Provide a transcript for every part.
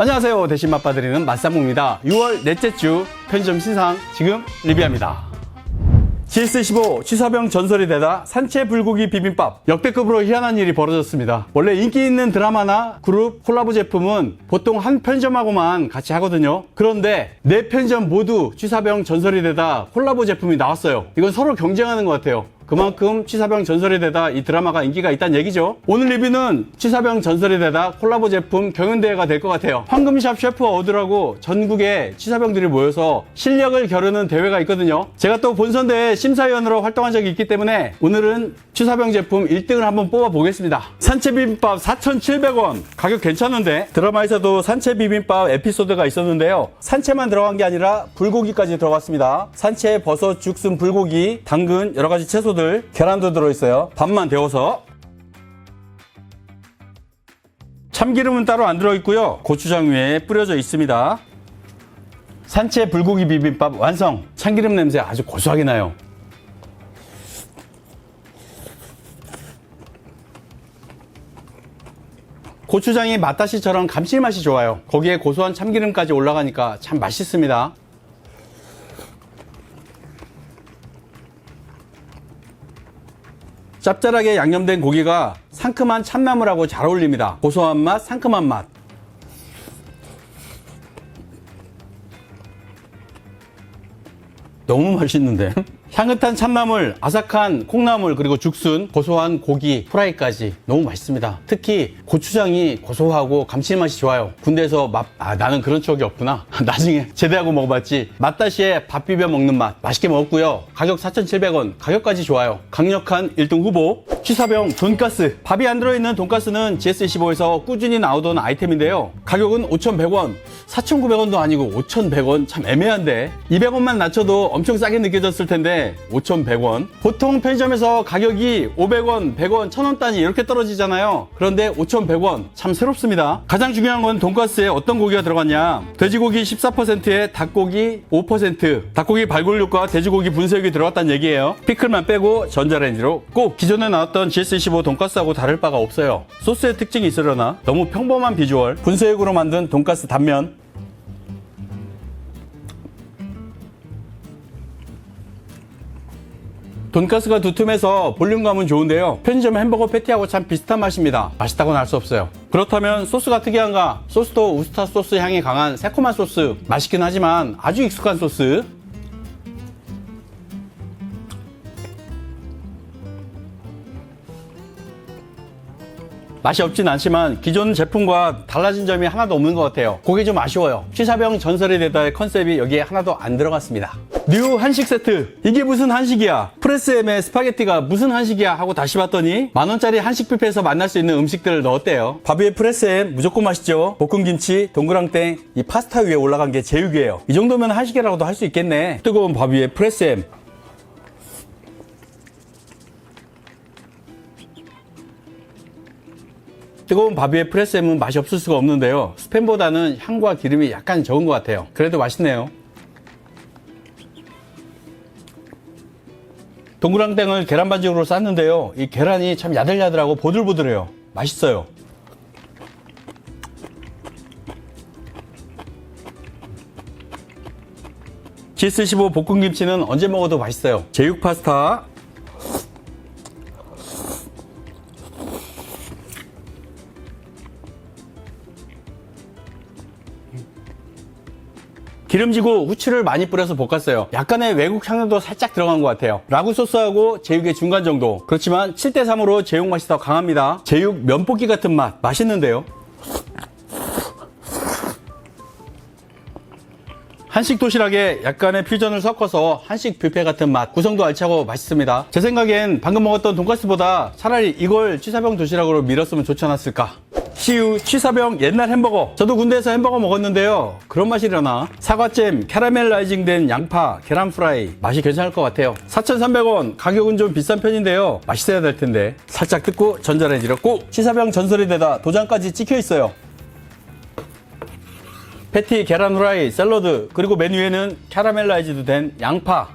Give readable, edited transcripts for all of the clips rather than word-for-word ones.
안녕하세요. 대신 맛봐드리는 맛상무입니다. 6월 넷째 주 편의점 신상 지금 리뷰합니다. GS15 취사병 전설이 되다 산채 불고기 비빔밥. 역대급으로 희한한 일이 벌어졌습니다. 원래 인기 있는 드라마나 그룹 콜라보 제품은 보통 한 편의점하고만 같이 하거든요. 그런데 네 편의점 모두 취사병 전설이 되다 콜라보 제품이 나왔어요. 이건 서로 경쟁하는 것 같아요. 그만큼 취사병 전설이 되다 이 드라마가 인기가 있다는 얘기죠. 오늘 리뷰는 취사병 전설이 되다 콜라보 제품 경연대회가 될 것 같아요. 황금샵 셰프 어워드라고 전국의 취사병들이 모여서 실력을 겨루는 대회가 있거든요. 제가 또 본선대회 심사위원으로 활동한 적이 있기 때문에 오늘은 취사병 제품 1등을 한번 뽑아 보겠습니다. 산채 비빔밥 4,700원. 가격 괜찮은데? 드라마에서도 산채 비빔밥 에피소드가 있었는데요. 산채만 들어간 게 아니라 불고기까지 들어갔습니다. 산채, 버섯, 죽순, 불고기, 당근, 여러 가지 채소 계란도 들어있어요. 밥만 데워서. 참기름은 따로 안 들어있고요. 고추장 위에 뿌려져 있습니다. 산채 불고기 비빔밥 완성. 참기름 냄새 아주 고소하게 나요. 고추장이 맛다시처럼 감칠맛이 좋아요. 거기에 고소한 참기름까지 올라가니까 참 맛있습니다. 짭짤하게 양념된 고기가 상큼한 참나물하고 잘 어울립니다. 고소한 맛, 상큼한 맛. 너무 맛있는데? 향긋한 참나물, 아삭한 콩나물, 그리고 죽순, 고소한 고기, 프라이까지 너무 맛있습니다. 특히 고추장이 고소하고 감칠맛이 좋아요. 군대에서 나는 그런 추억이 없구나. 나중에 제대하고 먹어봤지. 맛다시에 밥 비벼 먹는 맛 맛있게 먹었고요. 가격 4,700원. 가격까지 좋아요. 강력한 1등 후보. 취사병 돈가스. 밥이 안 들어있는 돈가스는 GS15에서 꾸준히 나오던 아이템인데요. 가격은 5,100원. 4,900원도 아니고 5,100원. 참 애매한데 200원만 낮춰도 엄청 싸게 느껴졌을 텐데 5,100원. 보통 편의점에서 가격이 500원, 100원, 1,000원 단위 이렇게 떨어지잖아요. 그런데 5,100원. 참 새롭습니다. 가장 중요한 건 돈가스에 어떤 고기가 들어갔냐. 돼지고기 14%에 닭고기 5%. 닭고기 발골육과 돼지고기 분쇄육이 들어갔다는 얘기예요. 피클만 빼고 전자레인지로 꼭. 기존에 나왔던 GS15 돈가스하고 다를 바가 없어요. 소스의 특징이 있으려나 너무 평범한 비주얼. 분쇄육으로 만든 돈가스 단면. 돈가스가 두툼해서 볼륨감은 좋은데요. 편의점 햄버거 패티하고 참 비슷한 맛입니다. 맛있다고는 할 수 없어요. 그렇다면 소스가 특이한가? 소스도 우스타 소스 향이 강한 새콤한 소스. 맛있긴 하지만 아주 익숙한 소스. 맛이 없진 않지만 기존 제품과 달라진 점이 하나도 없는 것 같아요. 그게 좀 아쉬워요. 취사병 전설이 되다의 컨셉이 여기에 하나도 안 들어갔습니다. 뉴 한식 세트. 이게 무슨 한식이야? 프레스엠의 스파게티가 무슨 한식이야? 하고 다시 봤더니 만원짜리 한식 뷔페에서 만날 수 있는 음식들을 넣었대요. 밥 위에 프레스엠 무조건 맛있죠. 볶음김치, 동그랑땡, 이 파스타 위에 올라간 게 제육이에요. 이 정도면 한식이라고도 할 수 있겠네. 뜨거운 밥 위에 프레스엠. 뜨거운 밥 위에 프레스햄은 맛이 없을 수가 없는데요. 스팸보다는 향과 기름이 약간 적은 것 같아요. 그래도 맛있네요. 동그랑땡을 계란 반죽으로 쌌는데요. 이 계란이 참 야들야들하고 보들보들해요. 맛있어요. GS15 볶음김치는 언제 먹어도 맛있어요. 제육 파스타. 기름지고 후추를 많이 뿌려서 볶았어요. 약간의 외국 향도 살짝 들어간 것 같아요. 라구 소스하고 제육의 중간 정도. 그렇지만 7대3으로 제육 맛이 더 강합니다. 제육 면볶이 같은 맛. 맛있는데요. 한식 도시락에 약간의 퓨전을 섞어서 한식 뷔페 같은 맛. 구성도 알차고 맛있습니다. 제 생각엔 방금 먹었던 돈가스보다 차라리 이걸 취사병 도시락으로 밀었으면 좋지 않았을까. CU 취사병 옛날 햄버거. 저도 군대에서 햄버거 먹었는데요. 그런 맛이려나? 사과잼, 캐러멜라이징 된 양파, 계란 프라이. 맛이 괜찮을 것 같아요. 4,300원. 가격은 좀 비싼 편인데요. 맛있어야 될 텐데. 살짝 뜯고 전자레인지로 꼭. 취사병 전설이 되다 도장까지 찍혀 있어요. 패티, 계란 후라이, 샐러드, 그리고 메뉴에는 캐러멜라이즈드 된 양파.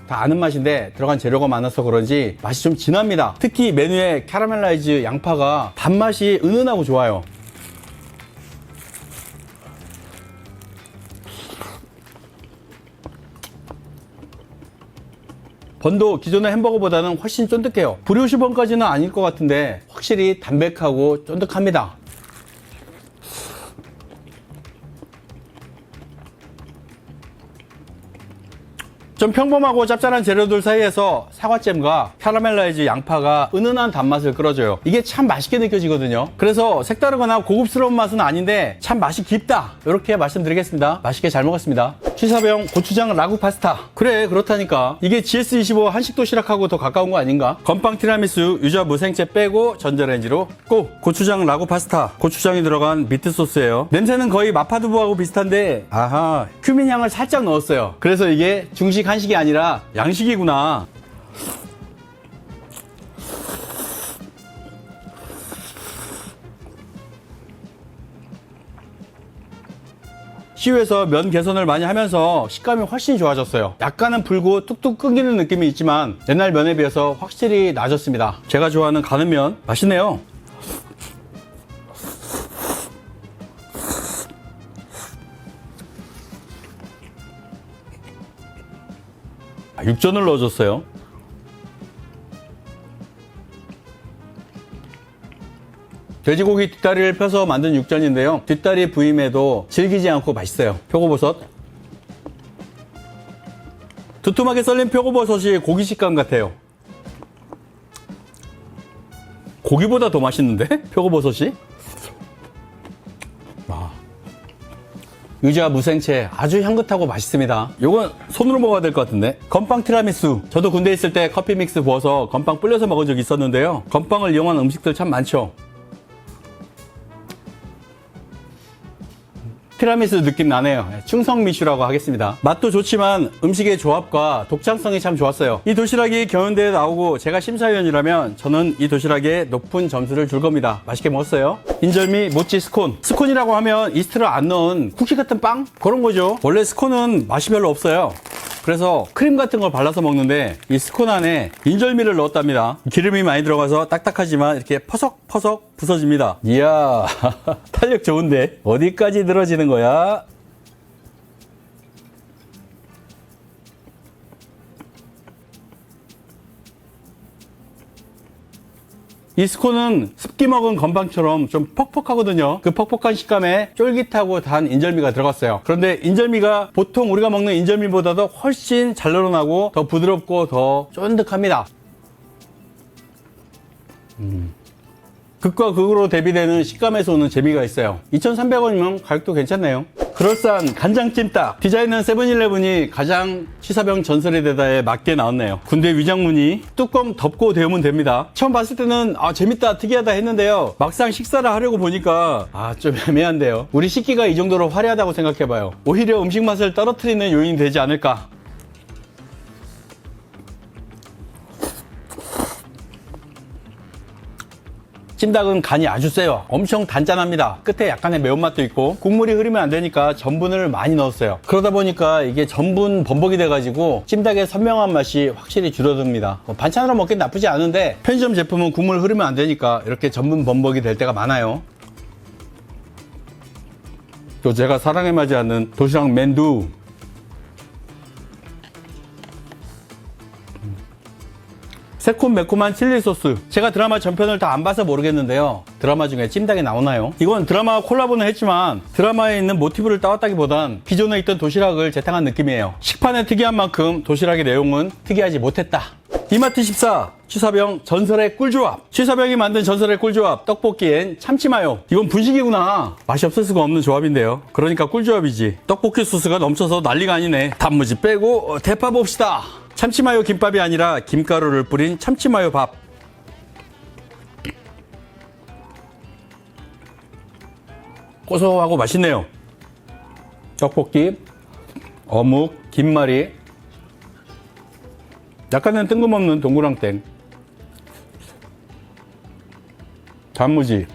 다 아는 맛인데 들어간 재료가 많아서 그런지 맛이 좀 진합니다. 특히 메뉴에 캐러멜라이즈 양파가 단맛이 은은하고 좋아요. 번도 기존의 햄버거보다는 훨씬 쫀득해요. 브리오시 번까지는 아닐 것 같은데 확실히 담백하고 쫀득합니다. 좀 평범하고 짭짤한 재료들 사이에서 사과잼과 캐러멜라이즈 양파가 은은한 단맛을 끌어줘요. 이게 참 맛있게 느껴지거든요. 그래서 색다르거나 고급스러운 맛은 아닌데 참 맛이 깊다, 이렇게 말씀드리겠습니다. 맛있게 잘 먹었습니다. 취사병 고추장 라구 파스타. 그래, 그렇다니까. 이게 GS25 한식 도시락하고 더 가까운 거 아닌가? 건빵 티라미수 유자 무생채 빼고 전자레인지로 고! 고추장 라구 파스타. 고추장이 들어간 미트 소스예요. 냄새는 거의 마파두부하고 비슷한데, 아하, 큐민 향을 살짝 넣었어요. 그래서 이게 중식 한식이 아니라 양식이구나. 시유에서 면 개선을 많이 하면서 식감이 훨씬 좋아졌어요. 약간은 불고 뚝뚝 끊기는 느낌이 있지만 옛날 면에 비해서 확실히 나아졌습니다. 제가 좋아하는 가는 면 맛있네요. 육전을 넣어줬어요. 돼지고기 뒷다리를 펴서 만든 육전인데요. 뒷다리 부위에도 질기지 않고 맛있어요. 표고버섯. 두툼하게 썰린 표고버섯이 고기 식감 같아요. 고기보다 더 맛있는데? 표고버섯이? 유자 무생채 아주 향긋하고 맛있습니다. 요건 손으로 먹어야 될 것 같은데. 건빵 티라미수. 저도 군대에 있을 때 커피 믹스 부어서 건빵 불려서 먹은 적이 있었는데요. 건빵을 이용한 음식들 참 많죠. 티라미수 느낌 나네요. 충성미슈라고 하겠습니다. 맛도 좋지만 음식의 조합과 독창성이 참 좋았어요. 이 도시락이 경연대회에 나오고 제가 심사위원이라면 저는 이 도시락에 높은 점수를 줄 겁니다. 맛있게 먹었어요. 인절미 모찌 스콘. 스콘이라고 하면 이스트를 안 넣은 쿠키 같은 빵? 그런 거죠. 원래 스콘은 맛이 별로 없어요. 그래서 크림 같은 걸 발라서 먹는데 이 스콘 안에 인절미를 넣었답니다. 기름이 많이 들어가서 딱딱하지만 이렇게 퍼석퍼석 부서집니다. 이야, 탄력 좋은데 어디까지 늘어지는 거야? 이 스콘은 습기 먹은 건빵처럼 좀 퍽퍽하거든요. 그 퍽퍽한 식감에 쫄깃하고 단 인절미가 들어갔어요. 그런데 인절미가 보통 우리가 먹는 인절미보다도 훨씬 잘 늘어나고 더 부드럽고 더 쫀득합니다. 극과 극으로 대비되는 식감에서 오는 재미가 있어요. 2,300원이면 가격도 괜찮네요. 그럴싸한 간장찜닭. 디자인은 세븐일레븐이 가장 취사병 전설의 대다에 맞게 나왔네요. 군대 위장무늬. 뚜껑 덮고 데우면 됩니다. 처음 봤을 때는 재밌다, 특이하다 했는데요. 막상 식사를 하려고 보니까 좀 애매한데요. 우리 식기가 이 정도로 화려하다고 생각해봐요. 오히려 음식 맛을 떨어뜨리는 요인이 되지 않을까. 찜닭은 간이 아주 세요. 엄청 단짠합니다. 끝에 약간의 매운맛도 있고 국물이 흐르면 안 되니까 전분을 많이 넣었어요. 그러다 보니까 이게 전분 범벅이 돼가지고 찜닭의 선명한 맛이 확실히 줄어듭니다. 반찬으로 먹긴 나쁘지 않은데 편의점 제품은 국물 흐르면 안 되니까 이렇게 전분 범벅이 될 때가 많아요. 또 제가 사랑에 맞이하는 도시락 맨두. 새콤매콤한 칠리 소스. 제가 드라마 전편을 다 안 봐서 모르겠는데요. 드라마 중에 찜닭이 나오나요? 이건 드라마와 콜라보는 했지만 드라마에 있는 모티브를 따왔다기보단 기존에 있던 도시락을 재탕한 느낌이에요. 식판에 특이한 만큼 도시락의 내용은 특이하지 못했다. 이마트14 취사병 전설의 꿀조합. 취사병이 만든 전설의 꿀조합. 떡볶이엔 참치마요. 이건 분식이구나. 맛이 없을 수가 없는 조합인데요. 그러니까 꿀조합이지. 떡볶이 소스가 넘쳐서 난리가 아니네. 단무지 빼고 대파 봅시다. 참치마요 김밥이 아니라 김가루를 뿌린 참치마요 밥. 고소하고 맛있네요. 떡볶이, 어묵, 김말이, 약간은 뜬금없는 동그랑땡, 단무지.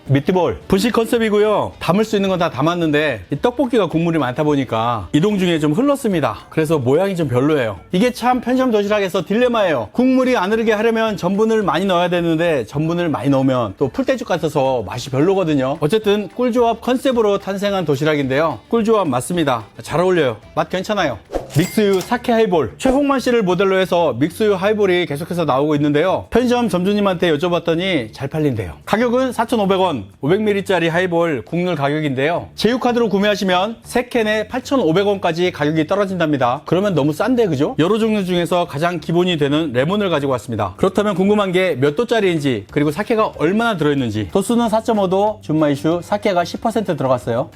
미트볼 분식 컨셉이고요. 담을 수 있는 건 다 담았는데 이 떡볶이가 국물이 많다 보니까 이동 중에 좀 흘렀습니다. 그래서 모양이 좀 별로예요. 이게 참 편의점 도시락에서 딜레마예요. 국물이 안 흐르게 하려면 전분을 많이 넣어야 되는데 전분을 많이 넣으면 또 풀떼죽 같아서 맛이 별로거든요. 어쨌든 꿀조합 컨셉으로 탄생한 도시락인데요. 꿀조합 맞습니다. 잘 어울려요. 맛 괜찮아요. 믹스유 사케 하이볼, 최홍만 씨를 모델로 해서 믹스유 하이볼이 계속해서 나오고 있는데요. 편의점 점주님한테 여쭤봤더니 잘 팔린대요. 가격은 4,500원, 500ml짜리 하이볼 국룰 가격인데요. 제휴카드로 구매하시면 3캔에 8,500원까지 가격이 떨어진답니다. 그러면 너무 싼데 그죠? 여러 종류 중에서 가장 기본이 되는 레몬을 가지고 왔습니다. 그렇다면 궁금한 게 몇 도짜리인지, 그리고 사케가 얼마나 들어있는지. 도수는 4.5도, 준마이슈 사케가 10% 들어갔어요.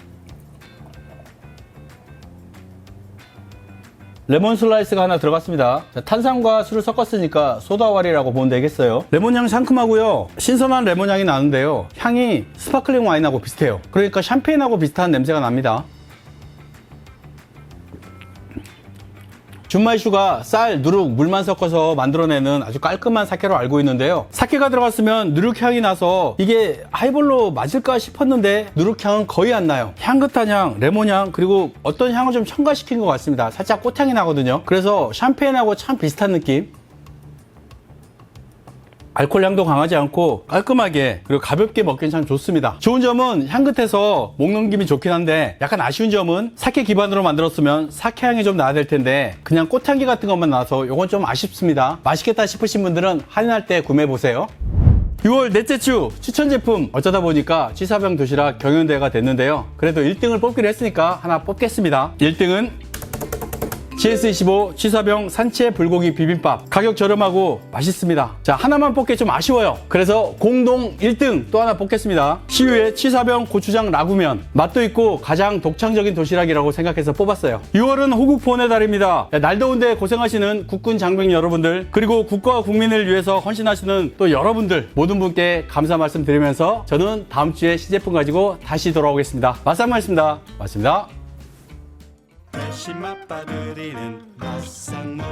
레몬 슬라이스가 하나 들어갔습니다. 탄산과 술을 섞었으니까 소다와리라고 보면 되겠어요. 레몬향 상큼하고요. 신선한 레몬향이 나는데요. 향이 스파클링 와인하고 비슷해요. 그러니까 샴페인하고 비슷한 냄새가 납니다. 준마이슈가 쌀, 누룩, 물만 섞어서 만들어내는 아주 깔끔한 사케로 알고 있는데요. 사케가 들어갔으면 누룩향이 나서 이게 하이볼로 맞을까 싶었는데 누룩향은 거의 안 나요. 향긋한 향, 레몬향, 그리고 어떤 향을 좀 첨가시킨 것 같습니다. 살짝 꽃향이 나거든요. 그래서 샴페인하고 참 비슷한 느낌. 알코올 향도 강하지 않고 깔끔하게 그리고 가볍게 먹기는 참 좋습니다. 좋은 점은 향긋해서 목 넘김이 좋긴 한데 약간 아쉬운 점은 사케 기반으로 만들었으면 사케 향이 좀 나야 될 텐데 그냥 꽃향기 같은 것만 나서 이건 좀 아쉽습니다. 맛있겠다 싶으신 분들은 할인할 때 구매해보세요. 6월 넷째 주 추천 제품, 어쩌다 보니까 취사병 도시락 경연대회가 됐는데요. 그래도 1등을 뽑기로 했으니까 하나 뽑겠습니다. 1등은 GS25 취사병 산채 불고기 비빔밥. 가격 저렴하고 맛있습니다. 자, 하나만 뽑기 좀 아쉬워요. 그래서 공동 1등 또 하나 뽑겠습니다. 시우의 취사병 고추장 라구면. 맛도 있고 가장 독창적인 도시락이라고 생각해서 뽑았어요. 6월은 호국보훈의 달입니다. 날 더운데 고생하시는 국군 장병 여러분들, 그리고 국가와 국민을 위해서 헌신하시는 또 여러분들, 모든 분께 감사 말씀 드리면서 저는 다음 주에 신제품 가지고 다시 돌아오겠습니다. 맛상무였습니다. 고맙습니다. 신맛 빠드리는 맛상무